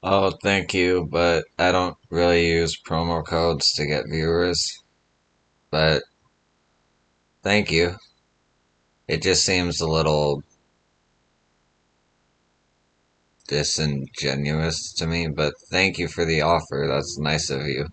Oh, thank you, but I don't really use promo codes to get viewers. But thank you. It just seems a little disingenuous to me, but thank you for the offer. That's nice of you.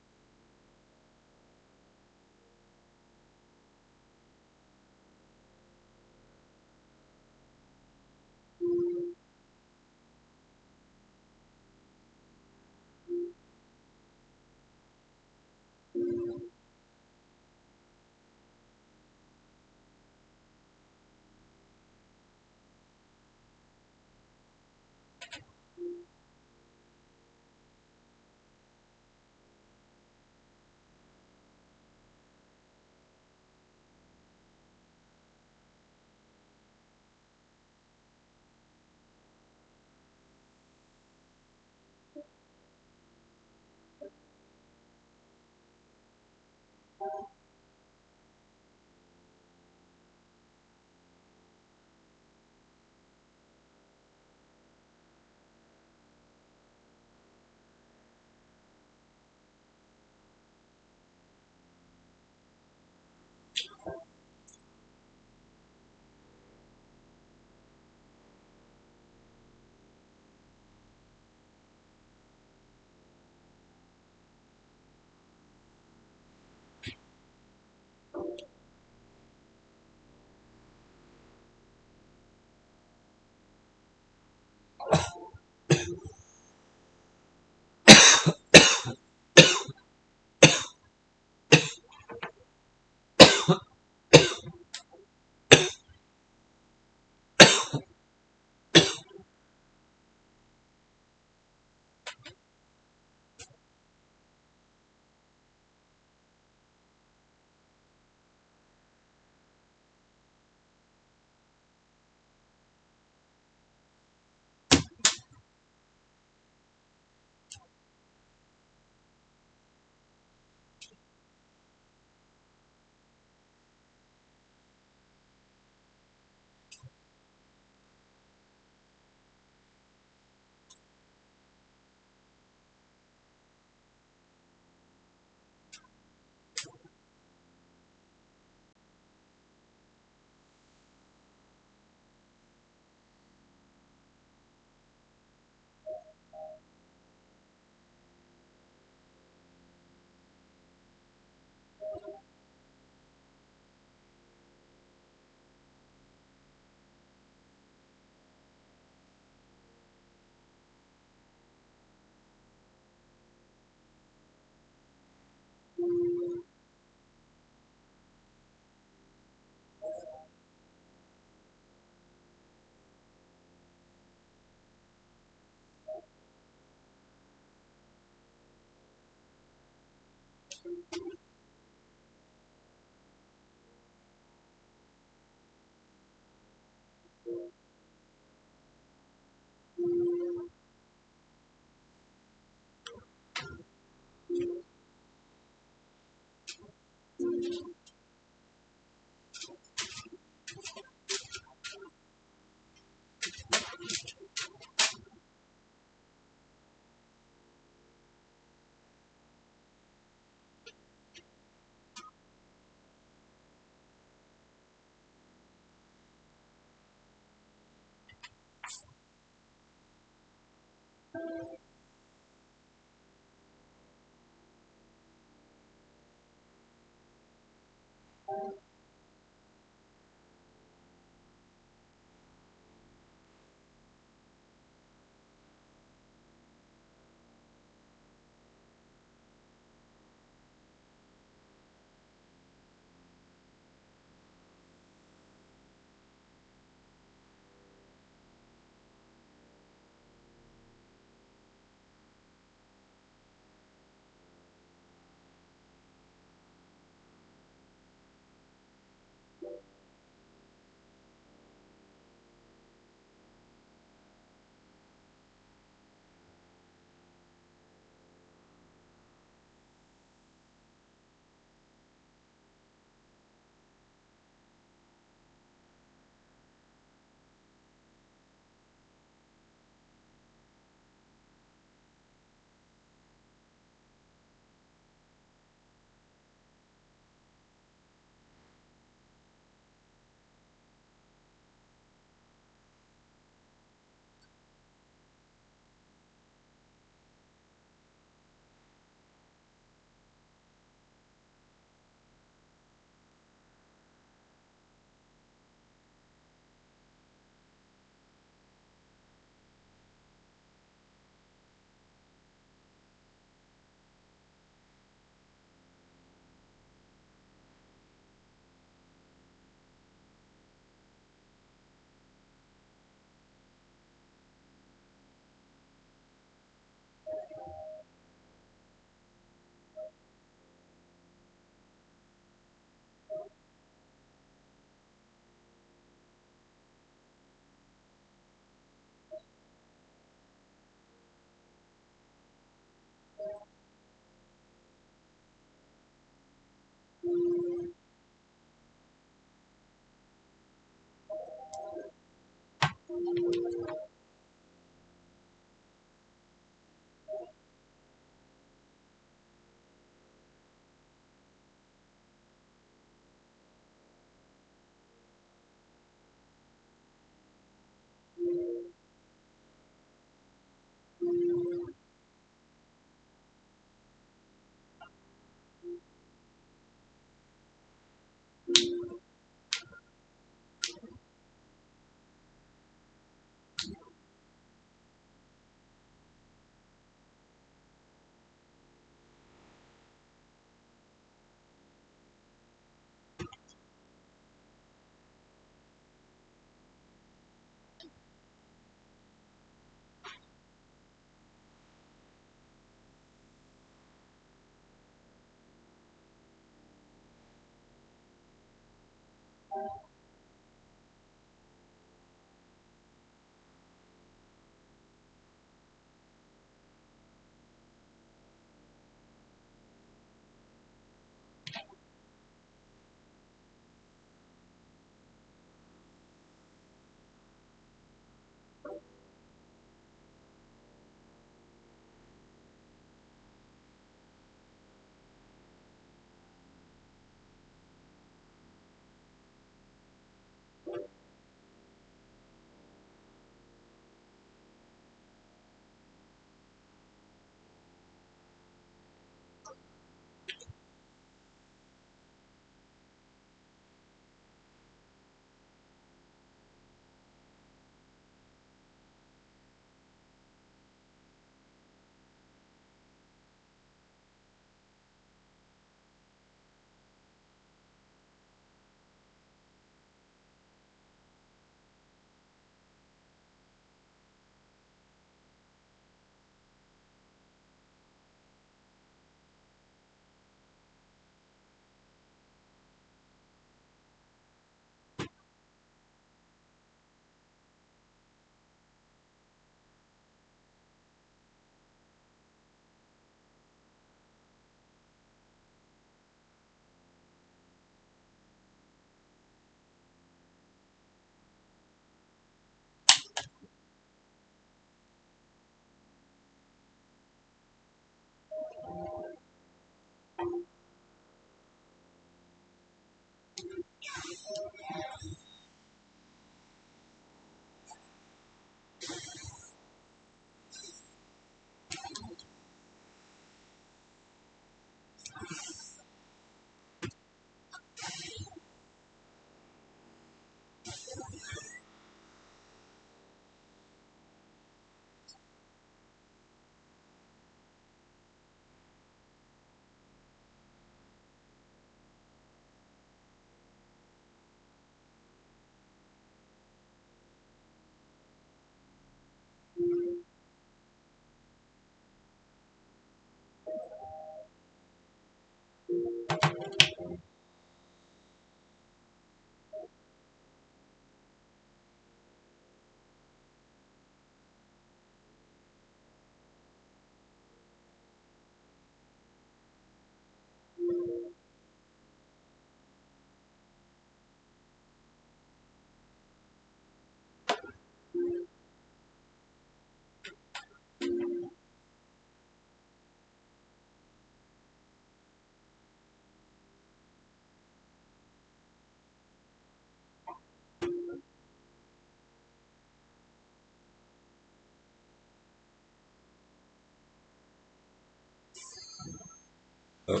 Oh,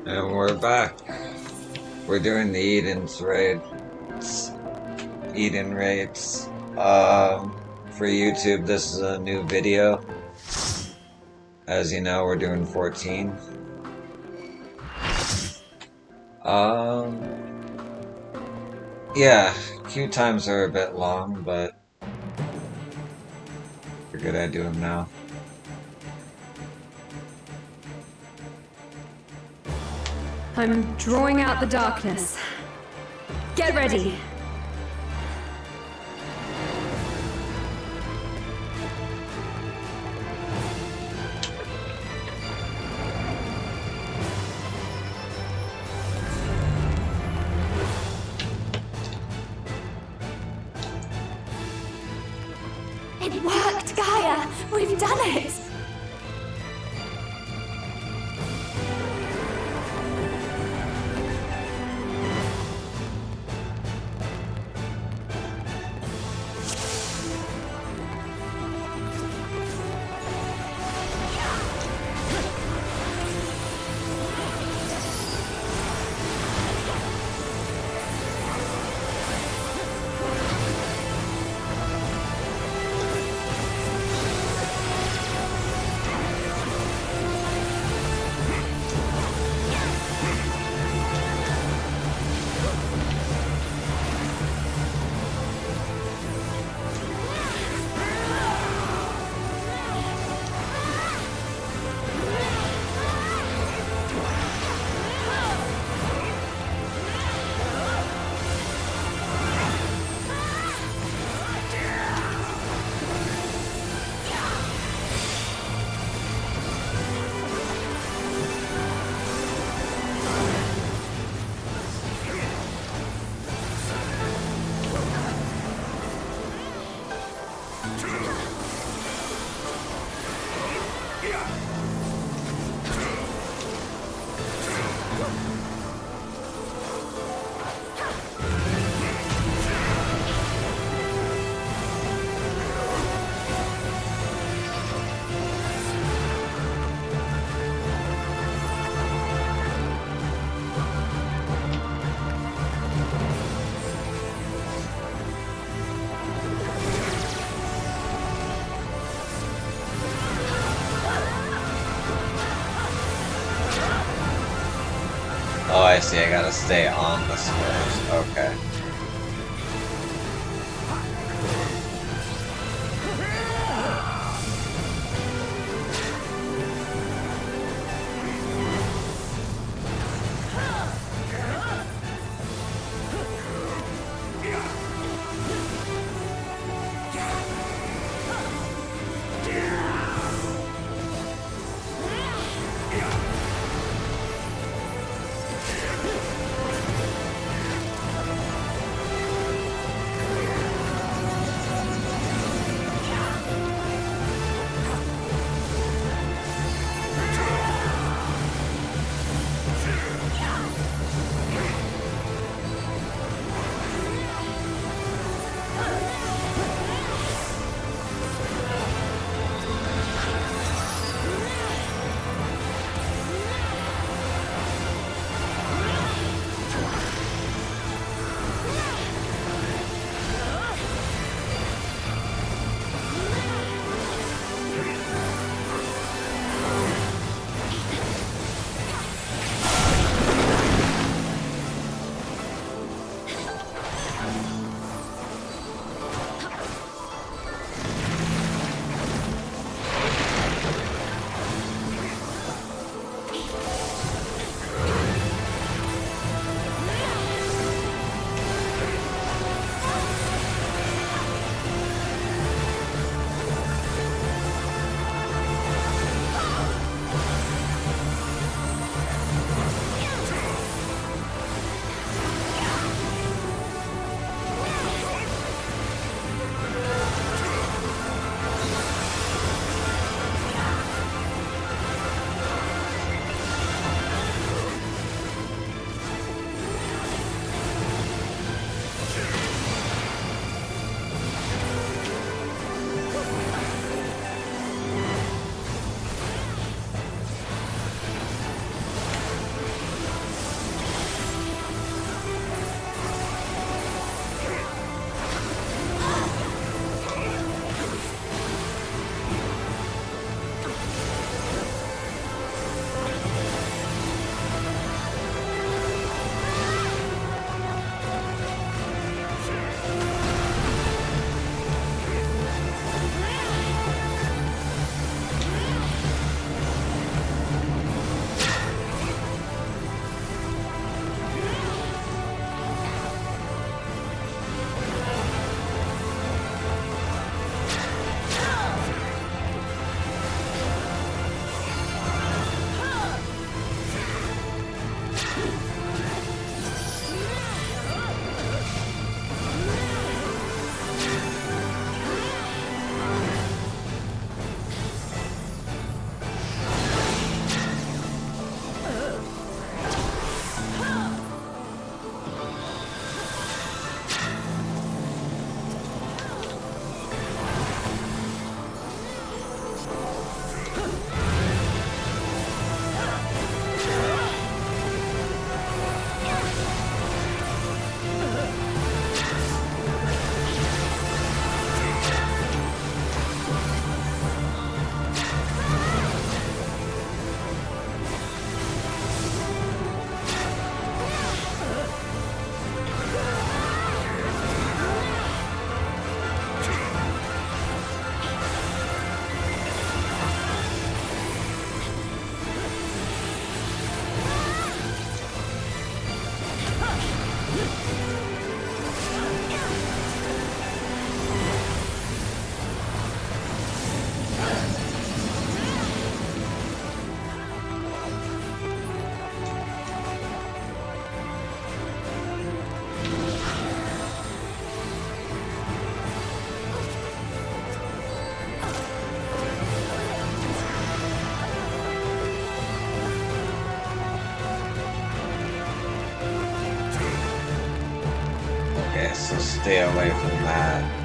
and we're back. We're doing the Eden's raid. Eden raids. For YouTube, this is a new video. As you know, we're doing 14. Yeah, queue times are a bit long, but figured I'd do them now. I'm drawing out the darkness. Get ready! It worked, Gaia! We've done it! Oh, I see, I gotta stay on the squares. Okay. stay away from that.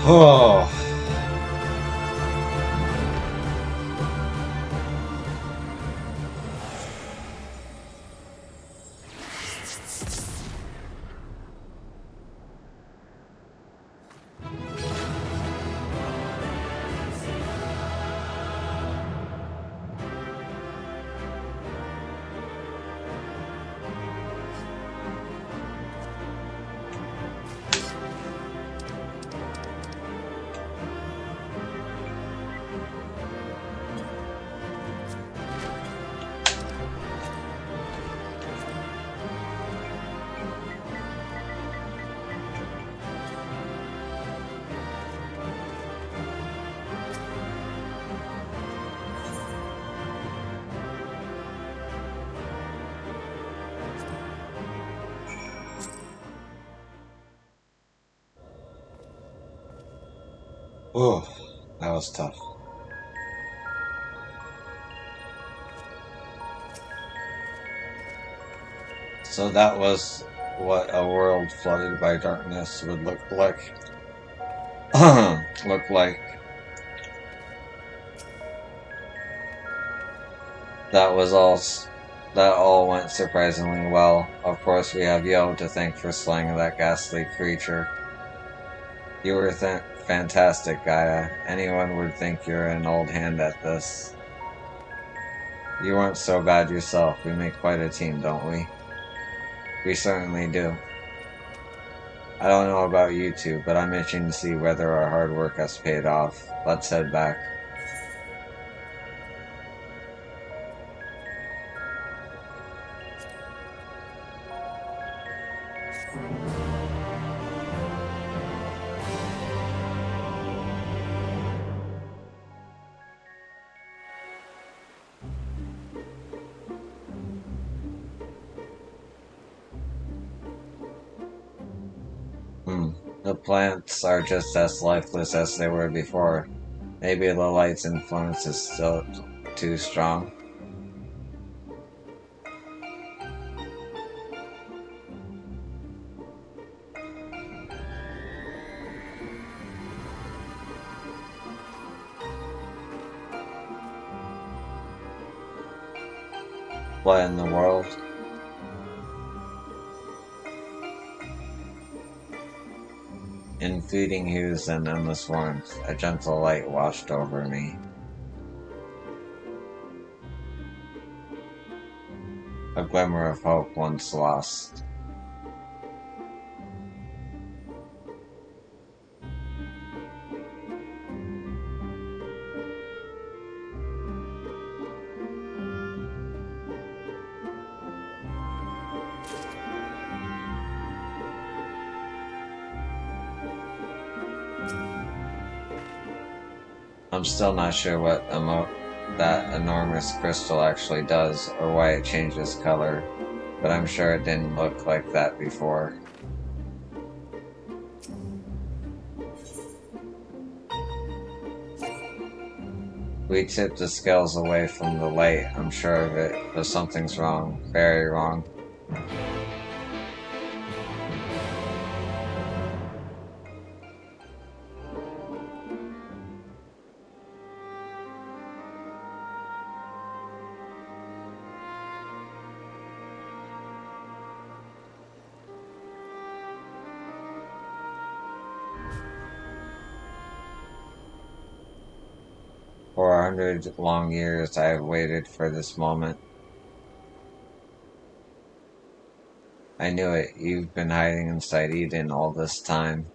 Oh. Oh, that was tough. So that was what a world flooded by darkness would look like. Look like. That was all. That all went surprisingly well. Of course, we have Yo to thank for slaying that ghastly creature. You were fantastic, Gaia. Anyone would think you're an old hand at this. You weren't so bad yourself. We make quite a team, don't we? We certainly do. I don't know about you two, but I'm itching to see whether our hard work has paid off. Let's head back. The plants are just as lifeless as they were before. Maybe the light's influence is still too strong. What in the world? In fleeting hues and endless warmth, a gentle light washed over me. A glimmer of hope once lost. I'm still not sure what that enormous crystal actually does, or why it changes color, but I'm sure it didn't look like that before. We tipped the scales away from the light, I'm sure of it, but something's wrong, very wrong. For 100 long years I have waited for this moment. I knew it, you've been hiding inside Eden all this time.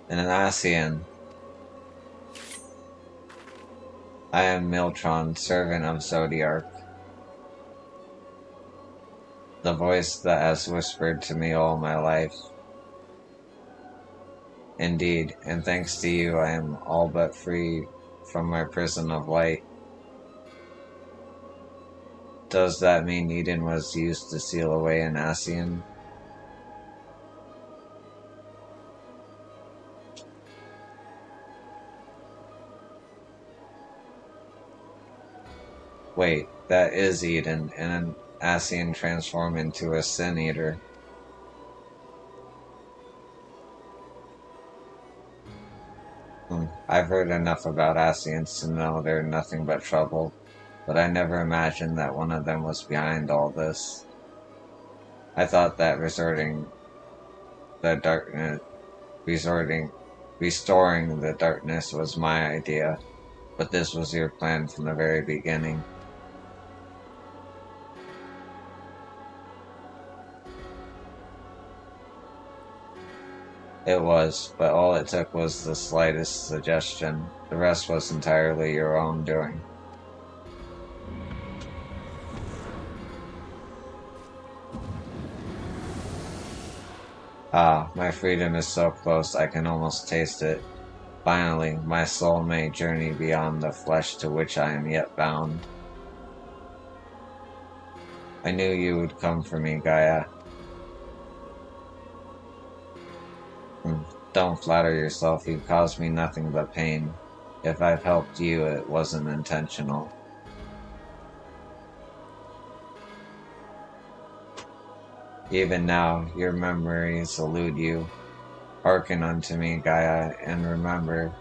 and an Asian. I am Miltron, servant of Zodiark, the voice that has whispered to me all my life. Indeed, and thanks to you I am all but free from my prison of light. Does that mean Eden was used to seal away an Asian? Wait, that is Eden, and an Asian transformed into a Sin Eater. I've heard enough about Asians to know they're nothing but trouble, but I never imagined that one of them was behind all this. I thought that restoring the darkness was my idea, but this was your plan from the very beginning. It was, but all it took was the slightest suggestion. The rest was entirely your own doing. Ah, my freedom is so close I can almost taste it. Finally, my soul may journey beyond the flesh to which I am yet bound. I knew you would come for me, Gaia. Don't flatter yourself, you've caused me nothing but pain. If I've helped you, it wasn't intentional. Even now, your memories elude you. Hearken unto me, Gaia, and remember.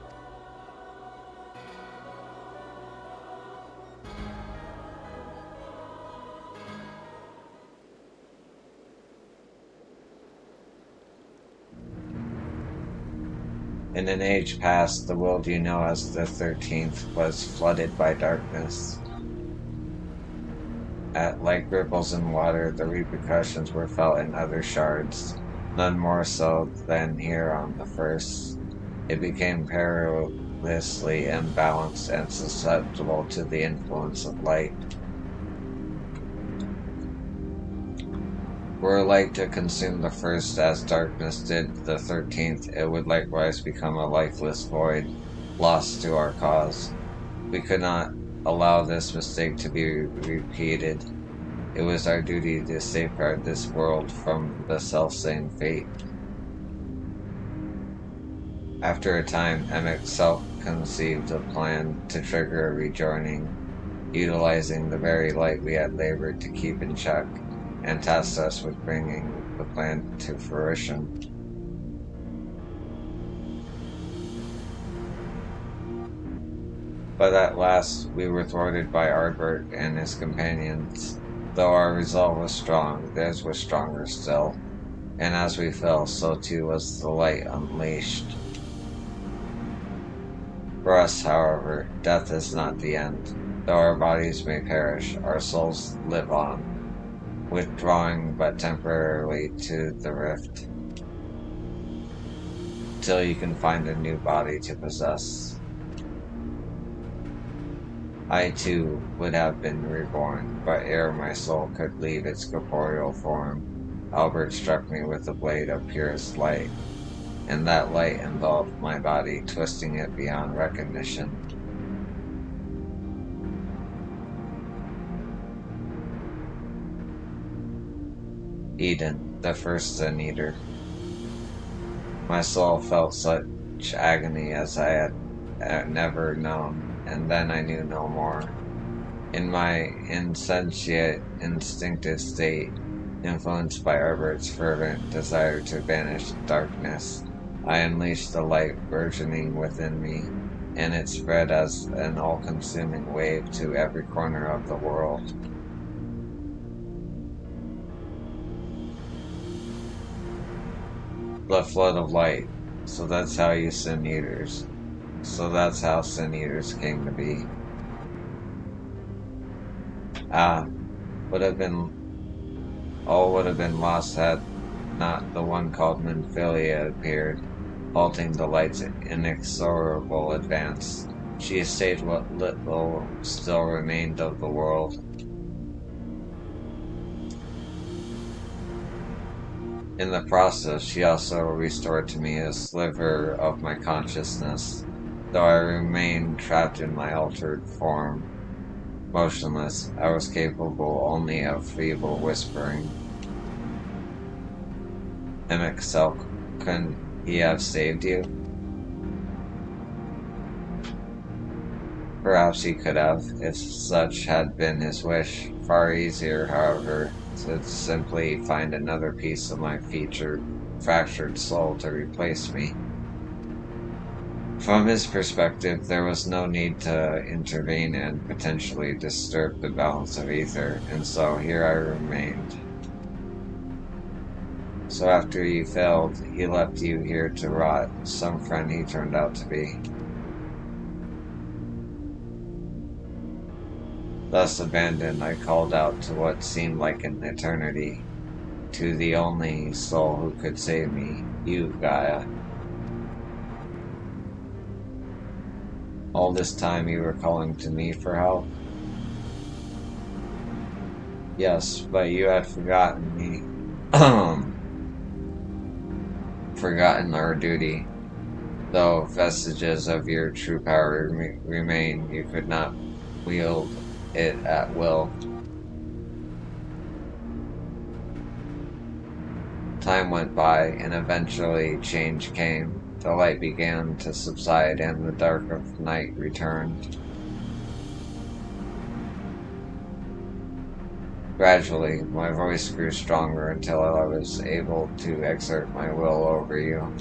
In an age past, the world you know as the 13th was flooded by darkness. Like ripples in water, the repercussions were felt in other shards, none more so than here on the first. It became perilously imbalanced and susceptible to the influence of light. Were light to consume the first as darkness did the 13th, it would likewise become a lifeless void, lost to our cause. We could not allow this mistake to be repeated. It was our duty to safeguard this world from the selfsame fate. After a time, Emic self-conceived a plan to trigger a rejoining, utilizing the very light we had labored to keep in check, and tasked us with bringing the plan to fruition. But at last we were thwarted by Ardbert and his companions. Though our resolve was strong, theirs was stronger still, and as we fell, so too was the light unleashed. For us, however, death is not the end. Though our bodies may perish, our souls live on, withdrawing but temporarily to the rift, till you can find a new body to possess. I too would have been reborn, but ere my soul could leave its corporeal form, Albert struck me with a blade of purest light, and that light enveloped my body, twisting it beyond recognition. Eden, the first Sin Eater. My soul felt such agony as I had never known, and then I knew no more. In my insensate, instinctive state, influenced by Albert's fervent desire to banish darkness, I unleashed the light burgeoning within me, and it spread as an all-consuming wave to every corner of the world. The flood of light. So that's how you Sin Eaters. So that's how Sin Eaters came to be. All would have been lost had not the one called Minfilia appeared. halting the light's inexorable advance. She essayed what little still remained of the world. In the process, she also restored to me a sliver of my consciousness, though I remained trapped in my altered form. Motionless, I was capable only of feeble whispering. Emixel, couldn't he have saved you? Perhaps he could have, if such had been his wish. Far easier, however, to simply find another piece of my fractured soul to replace me. From his perspective, there was no need to intervene and potentially disturb the balance of ether, and so here I remained. So after you failed, he left you here to rot, some friend he turned out to be. Thus abandoned, I called out to what seemed like an eternity, to the only soul who could save me, you, Gaia. All this time you were calling to me for help? Yes, but you had forgotten me. Forgotten our duty. Though vestiges of your true power remain, you could not wield it at will. Time went by, and eventually change came. The light began to subside, and the dark of night returned. Gradually, my voice grew stronger until I was able to exert my will over you.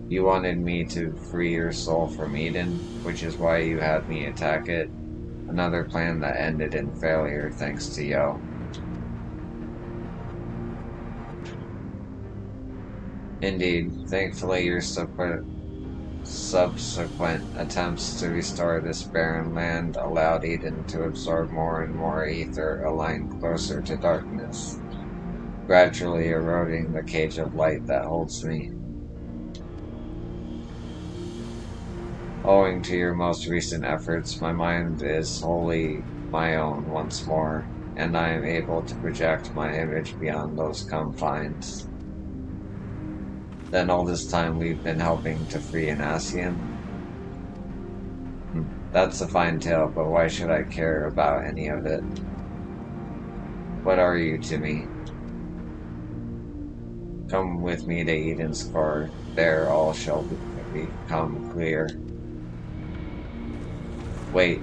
You wanted me to free your soul from Eden, which is why you had me attack it. Another plan that ended in failure thanks to Yo. Indeed, thankfully your subsequent attempts to restore this barren land allowed Eden to absorb more and more ether, aligned closer to darkness, gradually eroding the cage of light that holds me. Owing to your most recent efforts, my mind is wholly my own once more, and I am able to project my image beyond those confines. Then all this time we've been helping to free an Ascian? That's a fine tale, but why should I care about any of it? What are you to me? Come with me to Eden's core, there all shall become clear. Wait.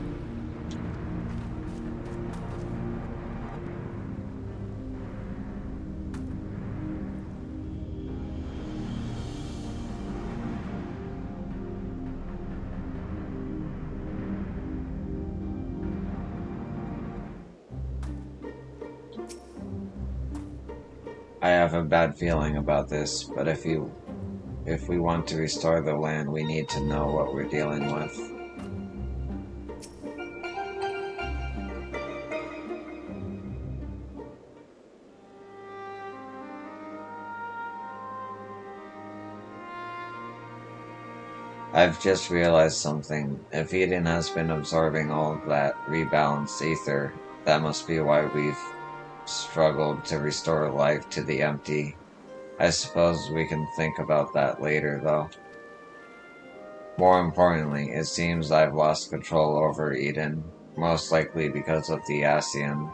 I have a bad feeling about this, but if we want to restore the land, we need to know what we're dealing with. I've just realized something. If Eden has been absorbing all of that rebalanced ether, that must be why we've struggled to restore life to the empty. I suppose we can think about that later, though. More importantly, it seems I've lost control over Eden, most likely because of the Ascian.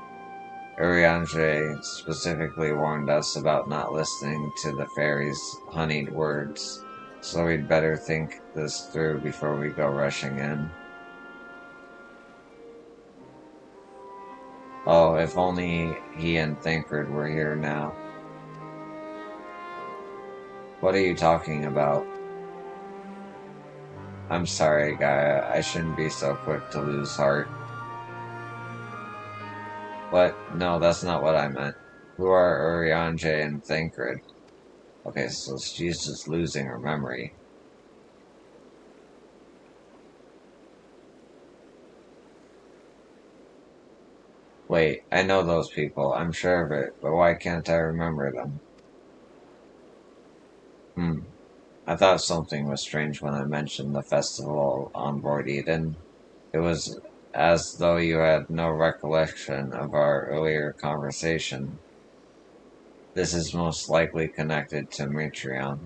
Urianger specifically warned us about not listening to the fairies' honeyed words, so we'd better think this through before we go rushing in. Oh, if only he and Thancred were here now. What are you talking about? I'm sorry, Gaia. I shouldn't be so quick to lose heart. What? No, that's not what I meant. Who are Urianger and Thancred? Okay, so she's just losing her memory. Wait, I know those people. I'm sure of it, but why can't I remember them? Hmm. I thought something was strange when I mentioned the festival on board Eden. It was as though you had no recollection of our earlier conversation. This is most likely connected to Metreon.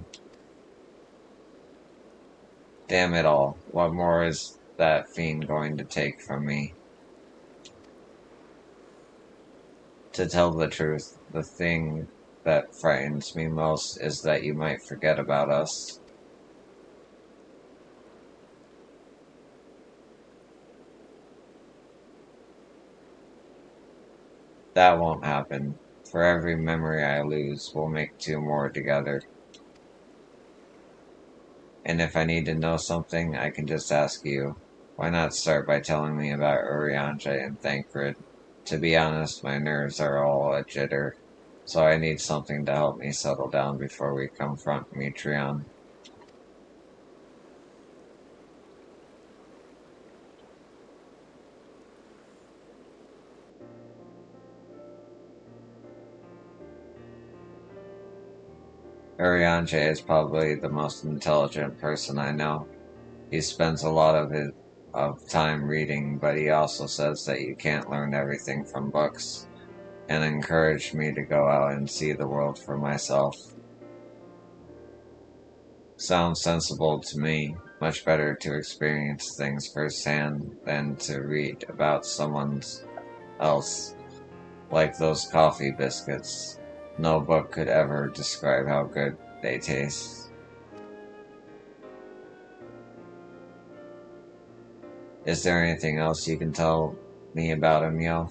Damn it all, what more is that fiend going to take from me? To tell the truth, the thing that frightens me most is that you might forget about us. That won't happen. For every memory I lose, we'll make two more together. And if I need to know something, I can just ask you. Why not start by telling me about Urianger and Thancred? To be honest, my nerves are all a jitter, so I need something to help me settle down before we confront Metreon. Urianger is probably the most intelligent person I know. He spends a lot of his time reading, but he also says that you can't learn everything from books, and encouraged me to go out and see the world for myself. Sounds sensible to me. Much better to experience things firsthand than to read about someone else, like those coffee biscuits. No book could ever describe how good they taste. Is there anything else you can tell me about Emil?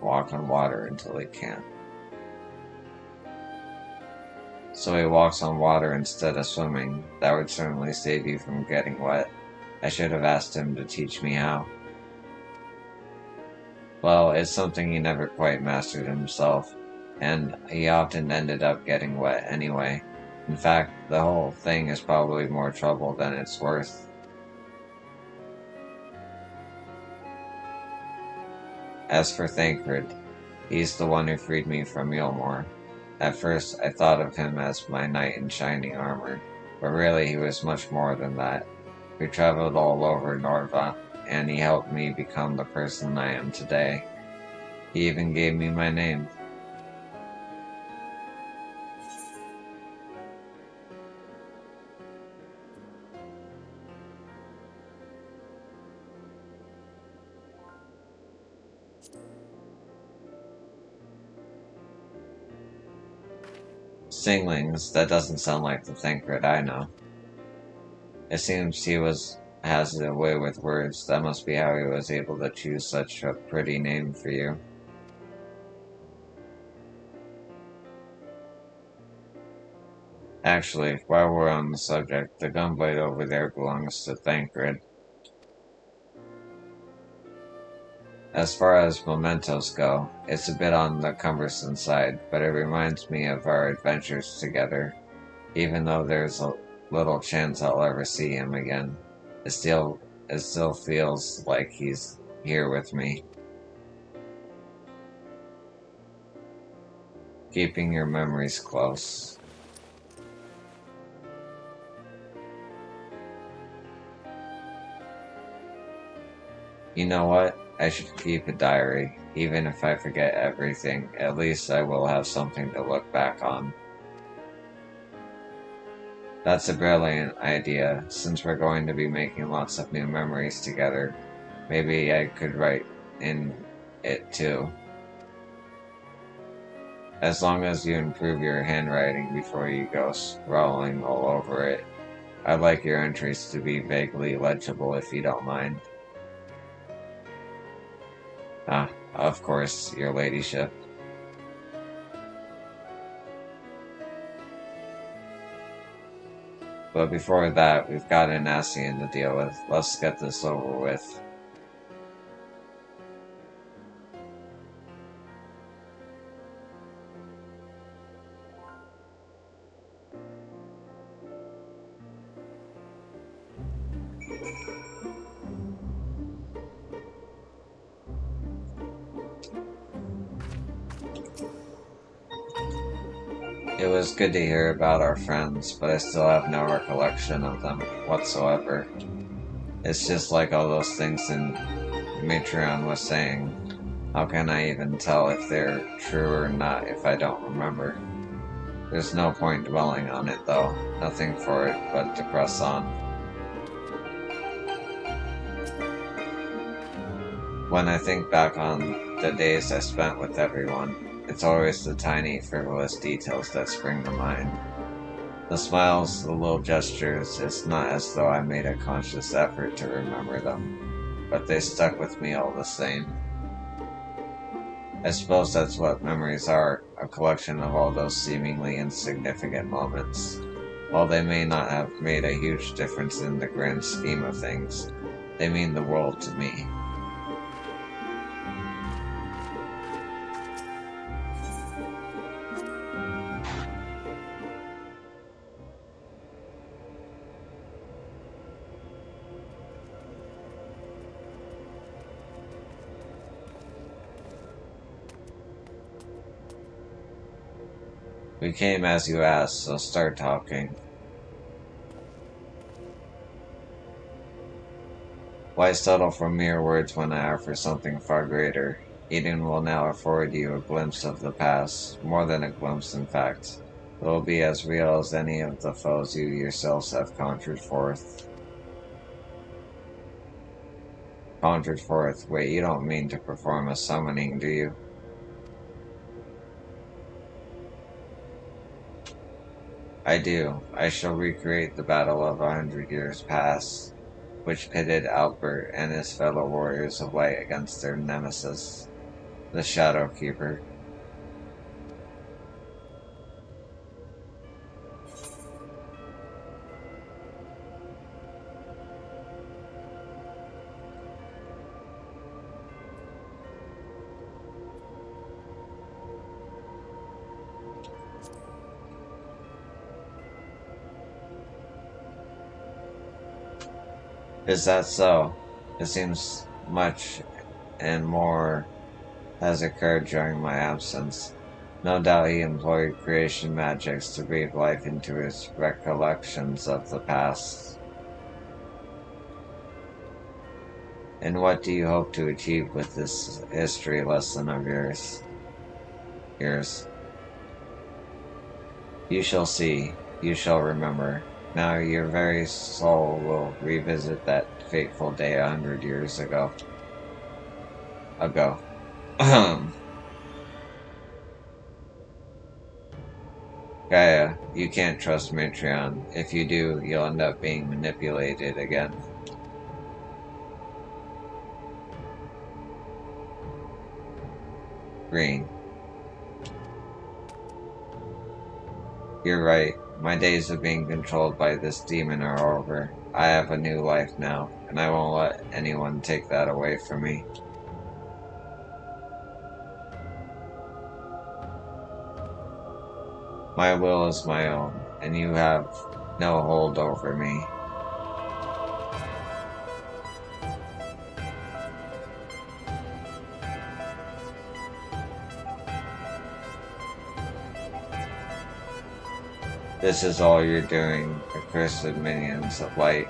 Walk on water until he can't. So he walks on water instead of swimming. That would certainly save you from getting wet. I should have asked him to teach me how. Well, it's something he never quite mastered himself, and he often ended up getting wet anyway. In fact, the whole thing is probably more trouble than it's worth. As for Thancred, he's the one who freed me from Mjolnir. At first, I thought of him as my knight in shining armor, but really he was much more than that. We traveled all over Norva, and he helped me become the person I am today. He even gave me my name. Singlings, that doesn't sound like the Thancred I know. It seems he has a way with words. That must be how he was able to choose such a pretty name for you. Actually, while we're on the subject, the gunblade over there belongs to Thancred. As far as mementos go, it's a bit on the cumbersome side, but it reminds me of our adventures together. Even though there's a little chance I'll ever see him again, it still feels like he's here with me. Keeping your memories close. You know what? I should keep a diary. Even if I forget everything, at least I will have something to look back on. That's a brilliant idea. Since we're going to be making lots of new memories together, maybe I could write in it too. As long as you improve your handwriting before you go scrawling all over it. I'd like your entries to be vaguely legible if you don't mind. Ah, of course, your ladyship. But before that, we've got an Ascian to deal with. Let's get this over with. It was good to hear about our friends, but I still have no recollection of them whatsoever. It's just like all those things in Metreon was saying. How can I even tell if they're true or not if I don't remember? There's no point dwelling on it though. Nothing for it but to press on. When I think back on the days I spent with everyone, it's always the tiny, frivolous details that spring to mind. The smiles, the little gestures, it's not as though I made a conscious effort to remember them, but they stuck with me all the same. I suppose that's what memories are, a collection of all those seemingly insignificant moments. While they may not have made a huge difference in the grand scheme of things, they mean the world to me. We came as you asked, so start talking. Why settle for mere words when I offer something far greater? Eden will now afford you a glimpse of the past, more than a glimpse in fact. It will be as real as any of the foes you yourselves have conjured forth. Conjured forth? Wait, you don't mean to perform a summoning, do you? I do. I shall recreate the battle of 100 years past, which pitted Albert and his fellow warriors of light against their nemesis, the Shadow Keeper. Is that so? It seems much and more has occurred during my absence. No doubt he employed creation magics to breathe life into his recollections of the past. And what do you hope to achieve with this history lesson of yours? You shall see, you shall remember. Now your very soul will revisit that fateful day 100 years ago. Gaia, you can't trust Metreon. If you do, you'll end up being manipulated again. Green. You're right. My days of being controlled by this demon are over. I have a new life now, and I won't let anyone take that away from me. My will is my own, and you have no hold over me. This is all you're doing, accursed minions of light.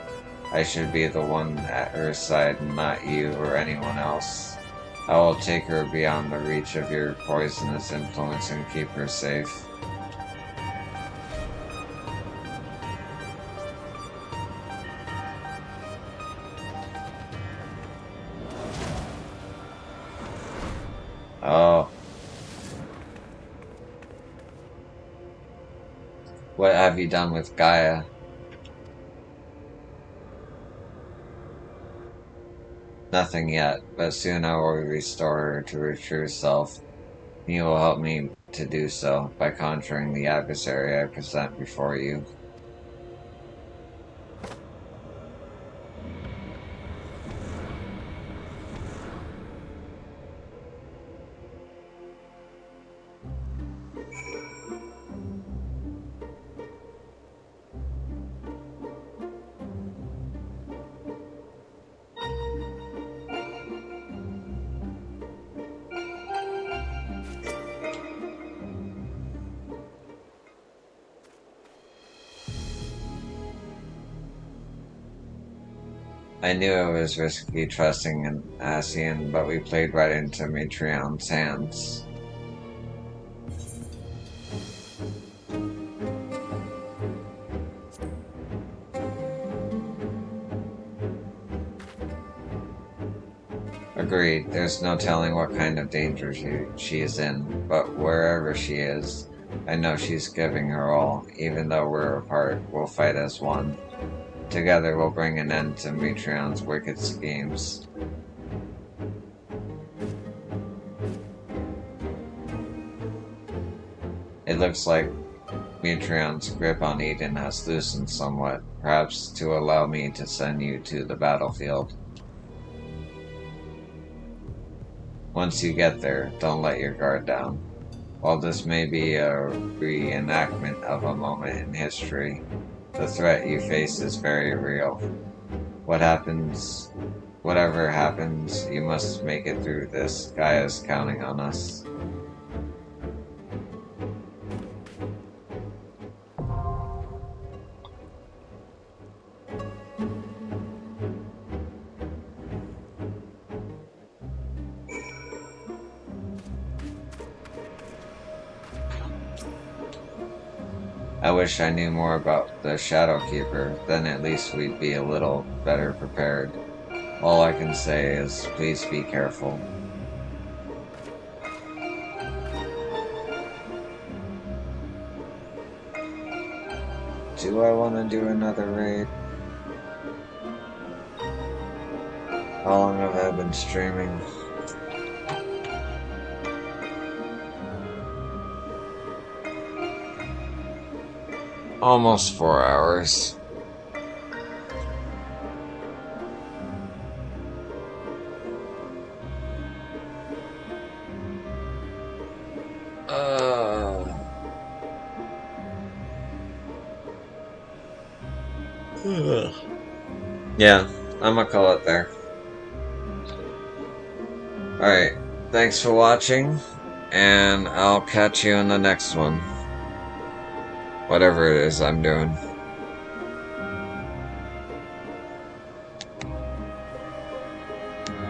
I should be the one at her side, not you or anyone else. I will take her beyond the reach of your poisonous influence and keep her safe. Oh. What have you done with Gaia? Nothing yet, but soon I will restore her to her true self. You will help me to do so by conjuring the adversary I present before you. I knew it was risky trusting an Ascian, but we played right into Metreon's hands. Agreed, there's no telling what kind of danger she is in, but wherever she is, I know she's giving her all. Even though we're apart, we'll fight as one. Together we'll bring an end to Metreon's wicked schemes. It looks like Metreon's grip on Eden has loosened somewhat, perhaps to allow me to send you to the battlefield. Once you get there, don't let your guard down. While this may be a reenactment of a moment in history, the threat you face is very real. Whatever happens, you must make it through this. Gaia's counting on us. I wish I knew more about the Shadowkeeper, then at least we'd be a little better prepared. All I can say is, please be careful. Do I want to do another raid? How long have I been streaming? Almost 4 hours. Yeah, I'm gonna call it there. Alright, thanks for watching, and I'll catch you in the next one. Whatever it is I'm doing.